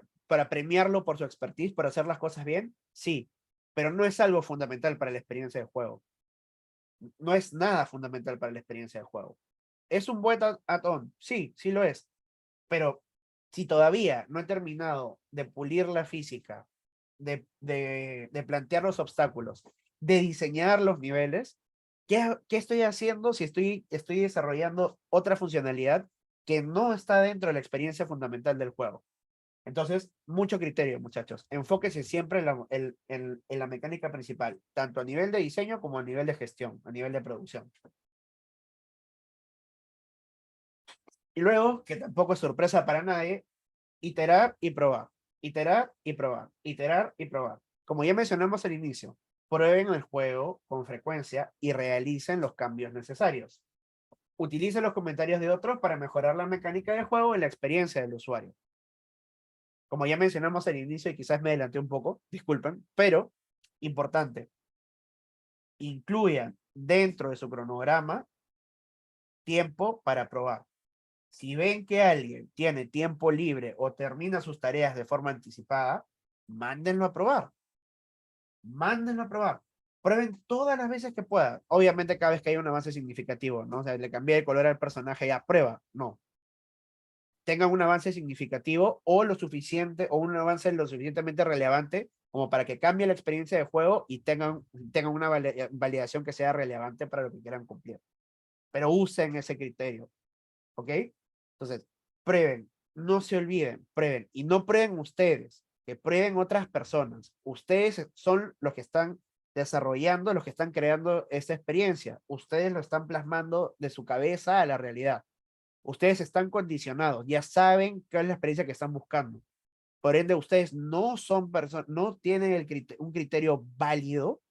premiarlo por su expertise, para hacer las cosas bien, sí, pero no es algo fundamental para la experiencia de juego. No es nada fundamental para la experiencia de juego. ¿Es un buen add-on? Sí, sí lo es. Pero si todavía no he terminado de pulir la física, de plantear los obstáculos, de diseñar los niveles, ¿qué estoy haciendo si estoy desarrollando otra funcionalidad que no está dentro de la experiencia fundamental del juego? Entonces, mucho criterio, muchachos. Enfóquese siempre en la mecánica principal, tanto a nivel de diseño como a nivel de gestión, a nivel de producción. Y luego, que tampoco es sorpresa para nadie, iterar y probar, iterar y probar, iterar y probar. Como ya mencionamos al inicio, prueben el juego con frecuencia y realicen los cambios necesarios. Utilicen los comentarios de otros para mejorar la mecánica del juego y la experiencia del usuario. Como ya mencionamos al inicio y quizás me adelanté un poco, disculpen, pero importante, incluyan dentro de su cronograma tiempo para probar. Si ven que alguien tiene tiempo libre o termina sus tareas de forma anticipada, mándenlo a probar. Mándenlo a probar. Prueben todas las veces que puedan. Obviamente cada vez que hay un avance significativo, ¿no? O sea, le cambié el color al personaje, ya prueba. No. Tengan un avance significativo o lo suficiente, o un avance lo suficientemente relevante como para que cambie la experiencia de juego y tengan una validación que sea relevante para lo que quieran cumplir. Pero usen ese criterio. ¿Ok? Entonces, prueben, no se olviden, prueben. Y no prueben ustedes, que prueben otras personas. Ustedes son los que están desarrollando, los que están creando esta experiencia. Ustedes lo están plasmando de su cabeza a la realidad. Ustedes están condicionados, ya saben qué es la experiencia que están buscando. Por ende, ustedes no son personas, no tienen un criterio válido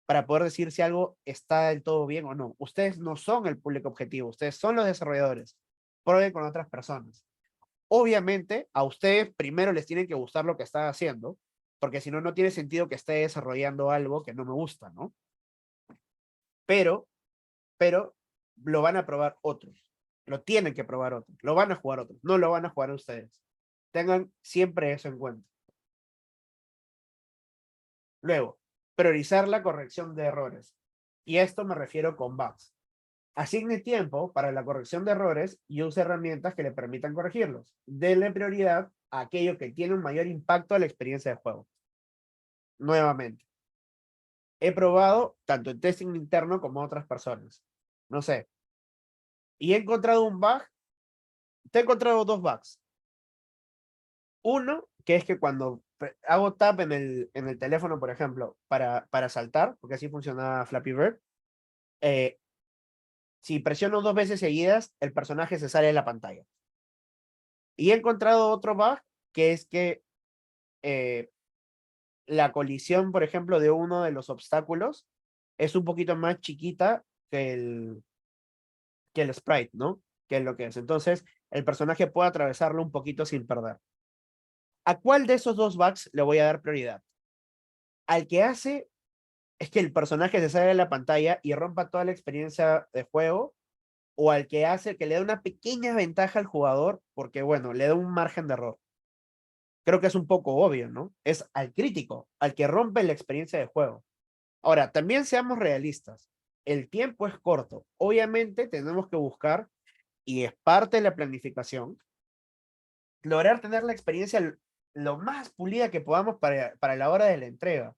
para poder decir si algo está del todo bien o no. Ustedes no son el público objetivo, ustedes son los desarrolladores. Prueben con otras personas. Obviamente, a ustedes primero les tiene que gustar lo que están haciendo, porque si no, no tiene sentido que esté desarrollando algo que no me gusta, ¿no? Pero, pero lo van a probar otros. Lo tienen que probar otros. Lo van a jugar otros. No lo van a jugar ustedes. Tengan siempre eso en cuenta. Luego, priorizar la corrección de errores. Y esto me refiero con bugs. Asigne tiempo para la corrección de errores y use herramientas que le permitan corregirlos. Denle prioridad a aquello que tiene un mayor impacto a la experiencia de juego. Nuevamente, he probado tanto en testing interno como a otras personas. No sé. Y he encontrado un bug. Te he encontrado dos bugs. Uno, que es que cuando hago tap en el teléfono, por ejemplo, para saltar, porque así funciona Flappy Bird, eh, si presiono 2 veces seguidas, el personaje se sale de la pantalla. Y he encontrado otro bug, que es que eh, la colisión, por ejemplo, de uno de los obstáculos es un poquito más chiquita que el sprite, ¿no? Que es lo que es. Entonces, el personaje puede atravesarlo un poquito sin perder. ¿A cuál de esos dos bugs le voy a dar prioridad? Al que hace es que el personaje se salga de la pantalla y rompa toda la experiencia de juego, o al que hace que le dé una pequeña ventaja al jugador, porque bueno, le da un margen de error. Creo que es un poco obvio, ¿no? Es al crítico, al que rompe la experiencia de juego. Ahora, también seamos realistas. El tiempo es corto. Obviamente tenemos que buscar, y es parte de la planificación, lograr tener la experiencia lo más pulida que podamos para la hora de la entrega.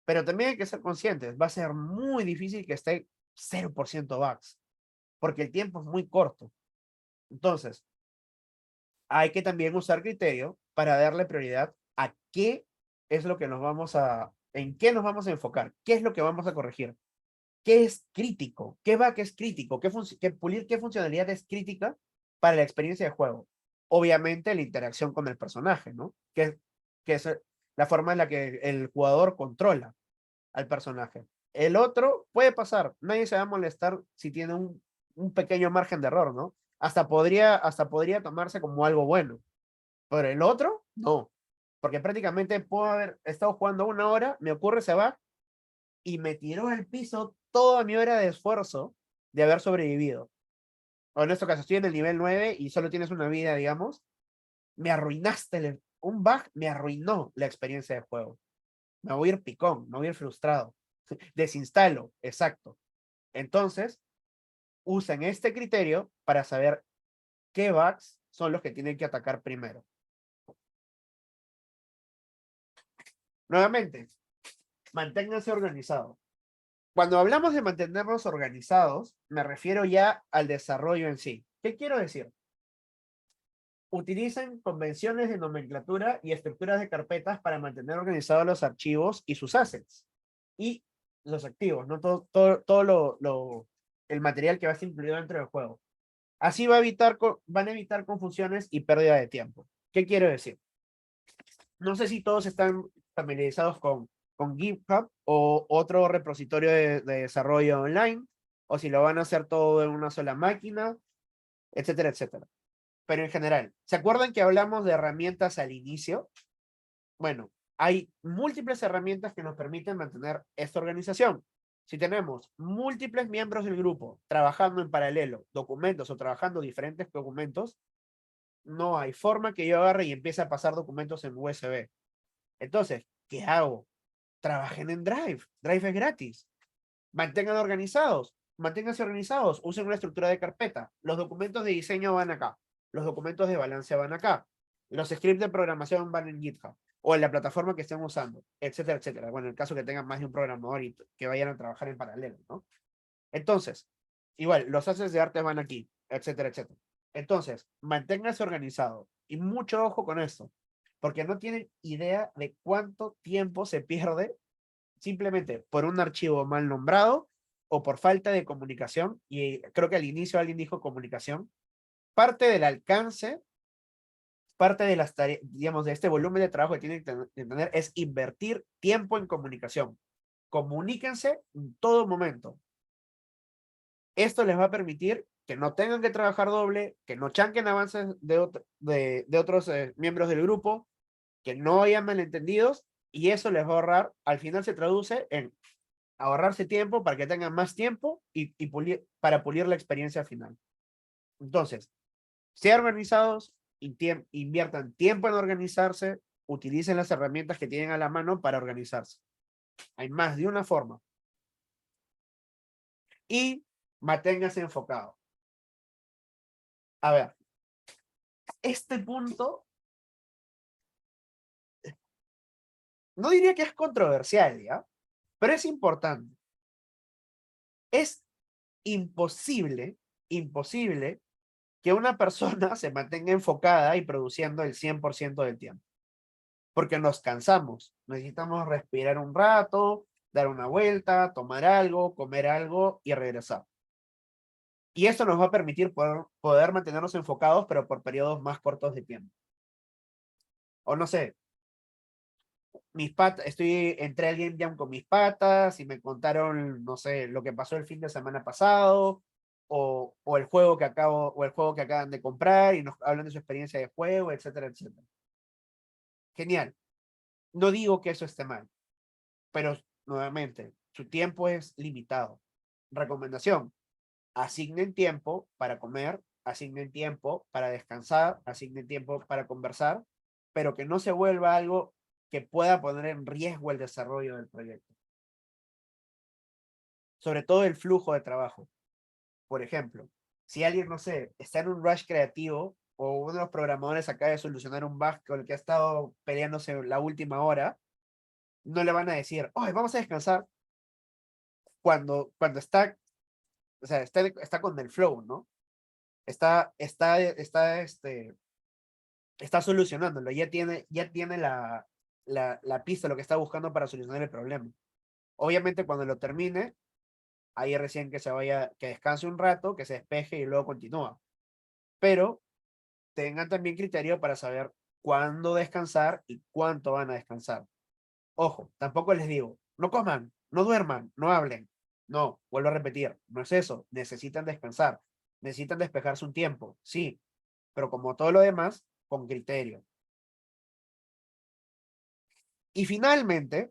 Pero también hay que ser conscientes, va a ser muy difícil que esté 0% bugs, porque el tiempo es muy corto. Entonces, hay que también usar criterio para darle prioridad a qué es lo que en qué nos vamos a enfocar, qué es lo que vamos a corregir, qué es crítico, qué bug es crítico, pulir qué funcionalidad es crítica para la experiencia de juego. Obviamente la interacción con el personaje, ¿no? Que es la forma en la que el jugador controla al personaje. El otro puede pasar, nadie se va a molestar si tiene un pequeño margen de error, ¿no? Hasta podría tomarse como algo bueno, pero el otro, no, porque prácticamente puedo haber estado jugando 1 hora, me ocurre se va y me tiró al piso toda mi hora de esfuerzo de haber sobrevivido. O en este caso, estoy en el nivel 9 y solo tienes una vida, digamos, me arruinaste, un bug me arruinó la experiencia de juego. Me voy a ir picón, me voy a ir frustrado. Desinstalo, exacto. Entonces, usen este criterio para saber qué bugs son los que tienen que atacar primero. Nuevamente, manténganse organizados. Cuando hablamos de mantenernos organizados, me refiero ya al desarrollo en sí. ¿Qué quiero decir? Utilicen convenciones de nomenclatura y estructuras de carpetas para mantener organizados los archivos y sus assets. Y los activos, no todo el material que va a estar incluido dentro del juego. Así van a evitar confusiones y pérdida de tiempo. ¿Qué quiero decir? No sé si todos están familiarizados con GitHub o otro repositorio de desarrollo online, o si lo van a hacer todo en una sola máquina, etcétera, etcétera. Pero en general, ¿se acuerdan que hablamos de herramientas al inicio? Bueno, hay múltiples herramientas que nos permiten mantener esta organización. Si tenemos múltiples miembros del grupo trabajando en paralelo, documentos o trabajando diferentes documentos, no hay forma que yo agarre y empiece a pasar documentos en USB. Entonces, ¿qué hago? Trabajen en Drive. Drive es gratis. Manténganse organizados. Usen una estructura de carpeta. Los documentos de diseño van acá. Los documentos de balance van acá. Los scripts de programación van en GitHub o en la plataforma que estén usando, etcétera, etcétera. Bueno, en el caso que tengan más de un programador y que vayan a trabajar en paralelo, ¿no? Entonces, igual, los assets de arte van aquí, etcétera, etcétera. Entonces, manténganse organizado y mucho ojo con esto, porque no tienen idea de cuánto tiempo se pierde simplemente por un archivo mal nombrado o por falta de comunicación. Y creo que al inicio alguien dijo comunicación. Parte del alcance, parte de las tareas, digamos, de este volumen de trabajo que tienen que tener es invertir tiempo en comunicación. Comuníquense en todo momento. Esto les va a permitir que no tengan que trabajar doble, que no chanquen avances de otros miembros del grupo, que no haya malentendidos, y eso les va a ahorrar, al final se traduce en ahorrarse tiempo para que tengan más tiempo para pulir la experiencia final. Entonces, sean organizados, inviertan tiempo en organizarse, utilicen las herramientas que tienen a la mano para organizarse. Hay más de una forma. y manténgase enfocado. A ver, este punto, no diría que es controversial, ¿ya? Pero es importante. Es imposible, imposible que una persona se mantenga enfocada y produciendo el 100% del tiempo. Porque nos cansamos, necesitamos respirar un rato, dar una vuelta, tomar algo, comer algo y regresar. Y esto nos va a permitir poder mantenernos enfocados, pero por periodos más cortos de tiempo. O no sé, entré al Game Jam con mis patas y me contaron, no sé, lo que pasó el fin de semana pasado, o el juego que acaban de comprar y nos hablan de su experiencia de juego, etcétera, etcétera. Genial. No digo que eso esté mal, pero nuevamente, su tiempo es limitado. Recomendación, asignen tiempo para comer, asignen tiempo para descansar, asignen tiempo para conversar, pero que no se vuelva algo que pueda poner en riesgo el desarrollo del proyecto. Sobre todo el flujo de trabajo. Por ejemplo, si alguien, no sé, está en un rush creativo o uno de los programadores acaba de solucionar un bug con el que ha estado peleándose la última hora, no le van a decir, oh, vamos a descansar cuando está, o sea, está con el flow, ¿no? Está solucionándolo, ya tiene la pista, lo que está buscando para solucionar el problema. Obviamente cuando lo termine, ahí recién que descanse un rato, que se despeje y luego continúa. Pero tengan también criterio para saber cuándo descansar y cuánto van a descansar. Ojo, tampoco les digo, no coman, no duerman, no hablen. No, vuelvo a repetir, no es eso, necesitan descansar, necesitan despejarse un tiempo, sí, pero como todo lo demás, con criterio. Y finalmente,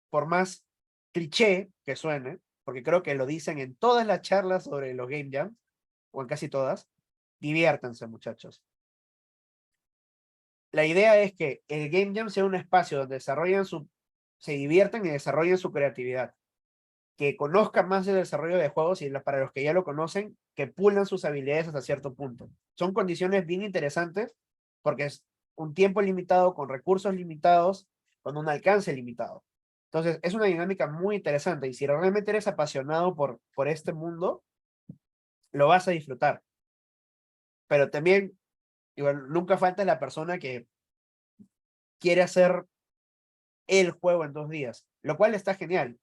por más cliché que suene, porque creo que lo dicen en todas las charlas sobre los Game Jams, o en casi todas, diviértanse, muchachos. La idea es que el Game Jam sea un espacio donde se diviertan y desarrollen su creatividad, que conozcan más del desarrollo de juegos y para los que ya lo conocen, que pulan sus habilidades hasta cierto punto. Son condiciones bien interesantes porque es un tiempo limitado, con recursos limitados, con un alcance limitado. Entonces, es una dinámica muy interesante y si realmente eres apasionado por este mundo, lo vas a disfrutar. Pero también, igual, nunca falta la persona que quiere hacer el juego en 2 días, lo cual está genial.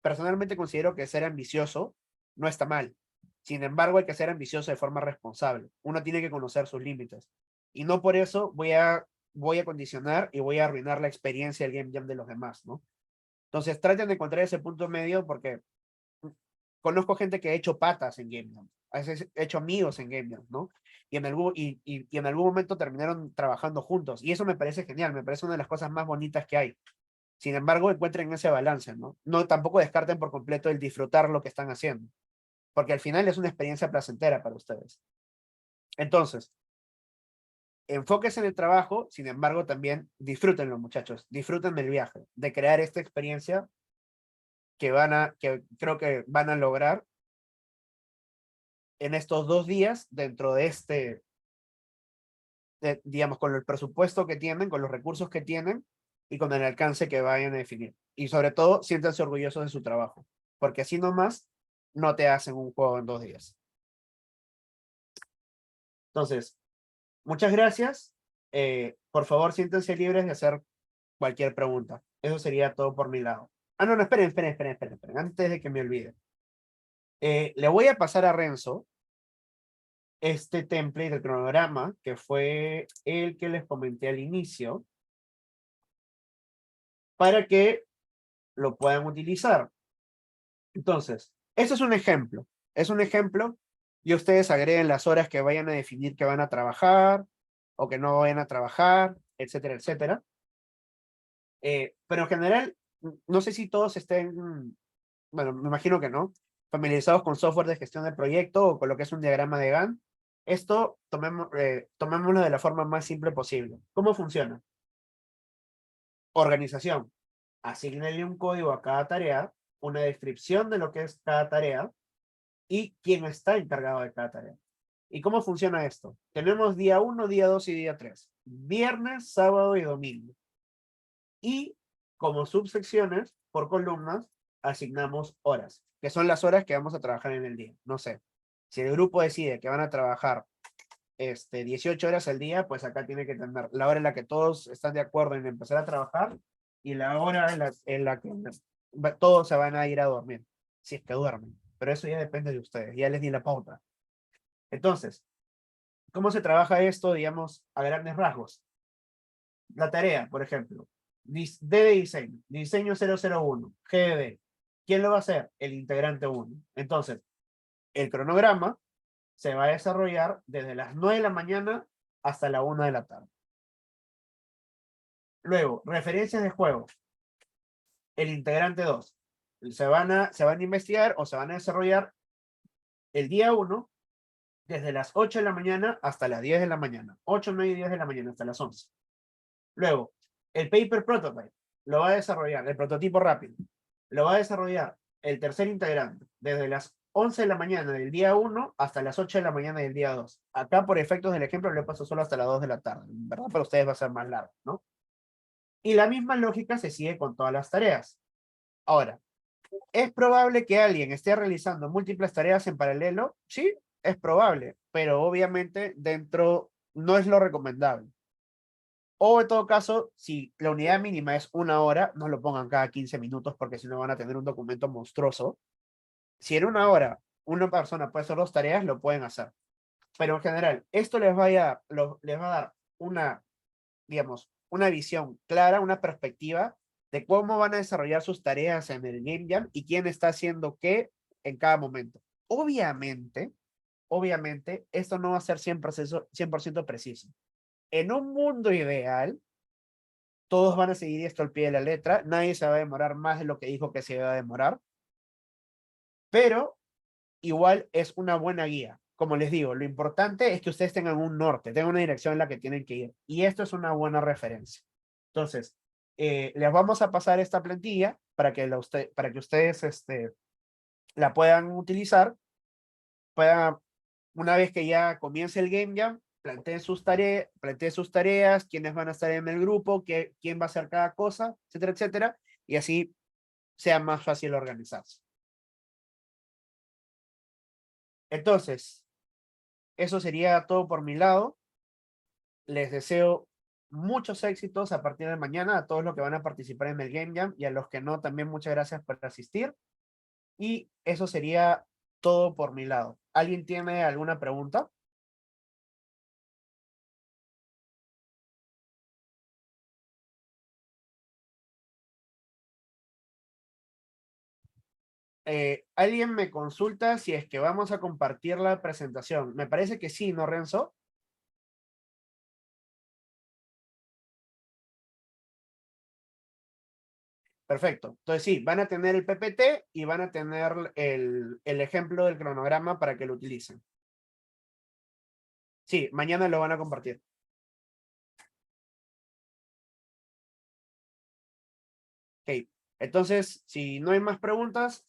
Personalmente considero que ser ambicioso no está mal. Sin embargo, hay que ser ambicioso de forma responsable. Uno tiene que conocer sus límites. Y no por eso voy a condicionar y voy a arruinar la experiencia del Game Jam de los demás, ¿no? Entonces, traten de encontrar ese punto medio porque conozco gente que ha hecho patas en Game Jam, ha hecho amigos en Game Jam, ¿no? Y en algún momento terminaron trabajando juntos. Y eso me parece genial, me parece una de las cosas más bonitas que hay. Sin embargo, encuentren ese balance, ¿no? No tampoco descarten por completo el disfrutar lo que están haciendo, porque al final es una experiencia placentera para ustedes. Entonces, enfóquense en el trabajo, sin embargo, también disfrútenlo, muchachos. Disfruten del viaje, de crear esta experiencia que creo que van a lograr en estos 2 días dentro de digamos, con el presupuesto que tienen, con los recursos que tienen y con el alcance que vayan a definir. Y sobre todo, siéntanse orgullosos de su trabajo, porque así nomás no te hacen un juego en 2 días. Entonces, muchas gracias. Por favor, siéntense libres de hacer cualquier pregunta. Eso sería todo por mi lado. Ah, no, no, esperen, antes de que me olvide. Le voy a pasar a Renzo este template del cronograma, que fue el que les comenté al inicio, para que lo puedan utilizar. Entonces, eso es un ejemplo. Es un ejemplo y ustedes agreguen las horas que vayan a definir que van a trabajar o que no vayan a trabajar, etcétera, etcétera. Pero en general, no sé si todos estén, bueno, me imagino que no, familiarizados con software de gestión de proyecto o con lo que es un diagrama de Gantt. Esto tomémoslo de la forma más simple posible. ¿Cómo funciona? Organización. Asignenle un código a cada tarea, una descripción de lo que es cada tarea, y quién está encargado de cada tarea. ¿Y cómo funciona esto? Tenemos día 1, día 2 y día 3. Viernes, sábado y domingo. Y como subsecciones, por columnas, asignamos horas, que son las horas que vamos a trabajar en el día. No sé, si el grupo decide que van a trabajar 18 horas al día, pues acá tiene que tener la hora en la que todos están de acuerdo en empezar a trabajar y la hora en la que todos se van a ir a dormir, si es que duermen. Pero eso ya depende de ustedes, ya les di la pauta. Entonces, ¿cómo se trabaja esto, digamos, a grandes rasgos? La tarea, por ejemplo, D de diseño, diseño 001, GDD. ¿Quién lo va a hacer? El integrante 1. Entonces, el cronograma se va a desarrollar desde las 9 de la mañana hasta la 1 de la tarde. Luego, referencias de juego. El integrante 2. Se van a investigar o se van a desarrollar el día 1 desde las 8 de la mañana hasta las 10 de la mañana. 8, 9 y 10 de la mañana hasta las 11. Luego, el paper prototype lo va a desarrollar, el prototipo rápido, lo va a desarrollar el tercer integrante desde las 11 de la mañana del día 1 hasta las 8 de la mañana del día 2. Acá, por efectos del ejemplo, le paso solo hasta las 2 de la tarde, ¿verdad? Para ustedes va a ser más largo, ¿no? Y la misma lógica se sigue con todas las tareas. Ahora, ¿es probable que alguien esté realizando múltiples tareas en paralelo? Sí, es probable, pero obviamente dentro no es lo recomendable. O en todo caso, si la unidad mínima es 1 hora, no lo pongan cada 15 minutos porque si no van a tener un documento monstruoso. Si en 1 hora una persona puede hacer 2 tareas, lo pueden hacer. Pero en general, esto les les va a dar una, digamos, una visión clara, una perspectiva de cómo van a desarrollar sus tareas en el Game Jam y quién está haciendo qué en cada momento. Obviamente, esto no va a ser 100% preciso. En un mundo ideal, todos van a seguir esto al pie de la letra, nadie se va a demorar más de lo que dijo que se iba a demorar, pero igual es una buena guía. Como les digo, lo importante es que ustedes tengan un norte, tengan una dirección en la que tienen que ir, y esto es una buena referencia. Entonces, les vamos a pasar esta plantilla para que, para que ustedes la puedan utilizar, una vez que ya comience el Game Jam, planteen sus tareas, quiénes van a estar en el grupo, quién va a hacer cada cosa, etcétera, etcétera, y así sea más fácil organizarse. Entonces, eso sería todo por mi lado. Les deseo muchos éxitos a partir de mañana a todos los que van a participar en el Game Jam y a los que no, también muchas gracias por asistir. Y eso sería todo por mi lado. ¿Alguien tiene alguna pregunta? ¿Alguien me consulta si es que vamos a compartir la presentación? Me parece que sí, ¿no, Renzo? Perfecto. Entonces sí, van a tener el PPT y van a tener el ejemplo del cronograma para que lo utilicen. Sí, mañana lo van a compartir. Ok. Entonces, si no hay más preguntas,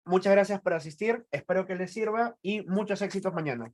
muchas gracias por asistir. Espero que les sirva y muchos éxitos mañana.